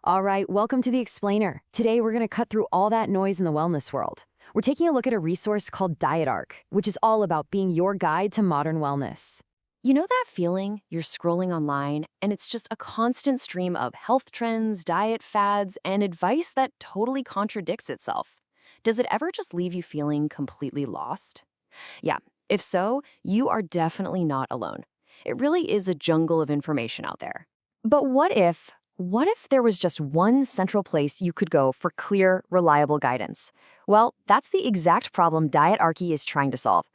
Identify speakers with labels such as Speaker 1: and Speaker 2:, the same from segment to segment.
Speaker 1: All right, welcome to The Explainer. Today, we're going to cut through all that noise in the wellness world. We're taking a look at a resource called DietArch, which is all about being your guide to modern wellness.
Speaker 2: You know that feeling? You're scrolling online, and it's just a constant stream of health trends, diet fads, and advice that totally contradicts itself. Does it ever just leave you feeling completely lost? Yeah, if so, you are definitely not alone. It really is a jungle of information out there.
Speaker 1: But what if there was just one central place you could go for clear, reliable guidance? Well, that's the exact problem DietArch is trying to solve.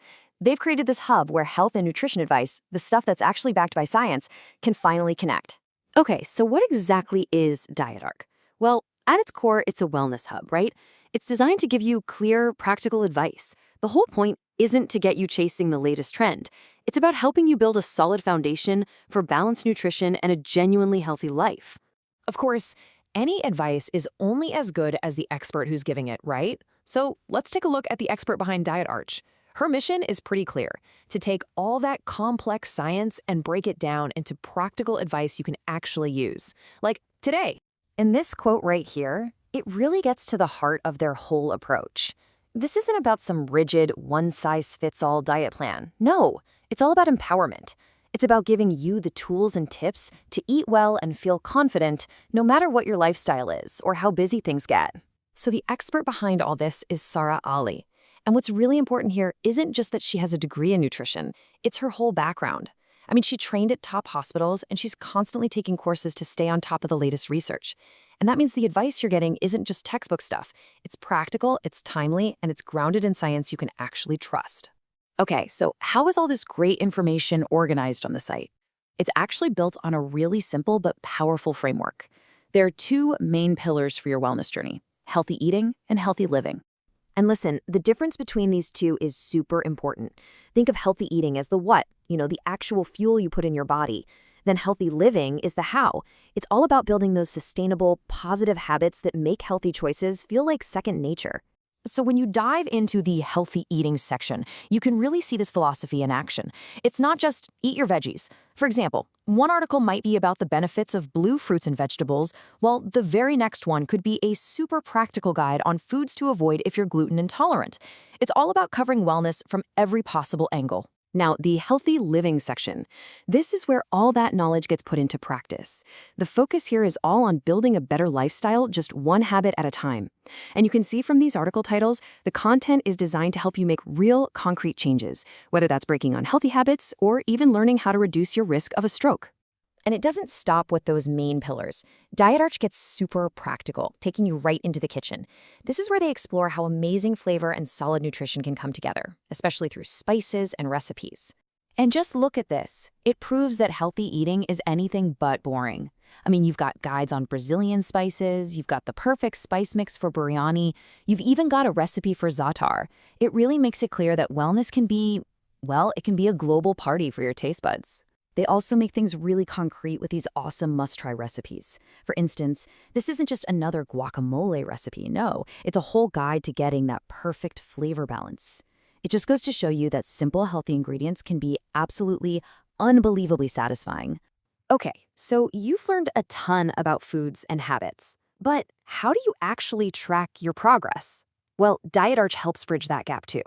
Speaker 1: They've created this hub where health and nutrition advice, the stuff that's actually backed by science, can finally connect.
Speaker 2: Okay, so what exactly is DietArch? Well, at its core, it's a wellness hub, right? It's designed to give you clear, practical advice. The whole point isn't to get you chasing the latest trend. It's about helping you build a solid foundation for balanced nutrition and a genuinely healthy life.
Speaker 3: Of course, any advice is only as good as the expert who's giving it, right? So let's take a look at the expert behind DietArch. Her mission is pretty clear: to take all that complex science and break it down into practical advice you can actually use. Like today.
Speaker 1: In this quote right here, it really gets to the heart of their whole approach. This isn't about some rigid, one-size-fits-all diet plan. No, it's all about empowerment. It's about giving you the tools and tips to eat well and feel confident no matter what your lifestyle is or how busy things get. So the expert behind all this is Sarah Ali. And what's really important here isn't just that she has a degree in nutrition, it's her whole background. I mean, she trained at top hospitals and she's constantly taking courses to stay on top of the latest research. And that means the advice you're getting isn't just textbook stuff. It's practical, it's timely, and it's grounded in science you can actually trust.
Speaker 2: Okay, so how is all this great information organized on the site? It's actually built on a really simple but powerful framework. There are two main pillars for your wellness journey: healthy eating and healthy living.
Speaker 1: And listen, the difference between these two is super important. Think of healthy eating as the what, the actual fuel you put in your body. Then healthy living is the how. It's all about building those sustainable, positive habits that make healthy choices feel like second nature. So when you dive into the healthy eating section, you can really see this philosophy in action. It's not just eat your veggies. For example, one article might be about the benefits of blue fruits and vegetables, while the very next one could be a super practical guide on foods to avoid if you're gluten intolerant. It's all about covering wellness from every possible angle. Now, the healthy living section. This is where all that knowledge gets put into practice. The focus here is all on building a better lifestyle, just one habit at a time. And you can see from these article titles, the content is designed to help you make real, concrete changes, whether that's breaking unhealthy habits or even learning how to reduce your risk of a stroke. And it doesn't stop with those main pillars. DietArch gets super practical, taking you right into the kitchen. This is where they explore how amazing flavor and solid nutrition can come together, especially through spices and recipes. And just look at this. It proves that healthy eating is anything but boring. I mean, you've got guides on Brazilian spices, you've got the perfect spice mix for biryani, you've even got a recipe for za'atar. It really makes it clear that wellness can be, well, it can be a global party for your taste buds. They also make things really concrete with these awesome must-try recipes. For instance, this isn't just another guacamole recipe. No, it's a whole guide to getting that perfect flavor balance. It just goes to show you that simple, healthy ingredients can be absolutely unbelievably satisfying. Okay, so you've learned a ton about foods and habits. But how do you actually track your progress? Well, DietArch helps bridge that gap too.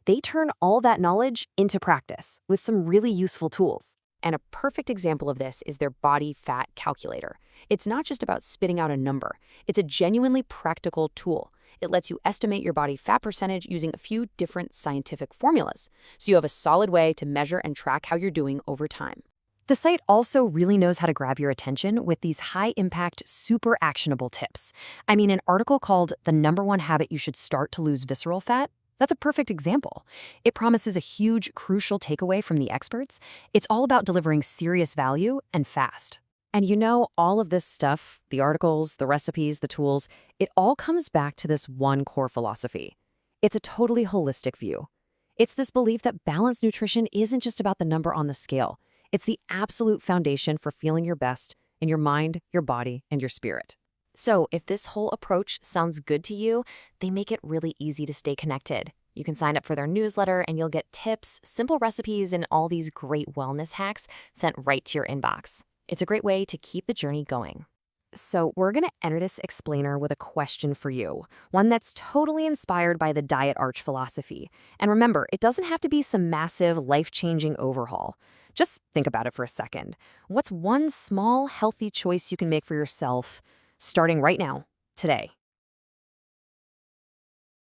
Speaker 1: They turn all that knowledge into practice with some really useful tools. And a perfect example of this is their body fat calculator. It's not just about spitting out a number. It's a genuinely practical tool. It lets you estimate your body fat percentage using a few different scientific formulas, so you have a solid way to measure and track how you're doing over time. The site also really knows how to grab your attention with these high-impact, super actionable tips. I mean, an article called "The #1 Habit You Should Start to Lose Visceral Fat," that's a perfect example. It promises a huge, crucial takeaway from the experts. It's all about delivering serious value and fast. And all of this stuff, the articles, the recipes, the tools, it all comes back to this one core philosophy. It's a totally holistic view. It's this belief that balanced nutrition isn't just about the number on the scale. It's the absolute foundation for feeling your best in your mind, your body, and your spirit. So if this whole approach sounds good to you, they make it really easy to stay connected. You can sign up for their newsletter and you'll get tips, simple recipes, and all these great wellness hacks sent right to your inbox. It's a great way to keep the journey going. So we're going to enter this explainer with a question for you, one that's totally inspired by the DietArch philosophy. And remember, it doesn't have to be some massive, life-changing overhaul. Just think about it for a second. What's one small, healthy choice you can make for yourself starting right now, today?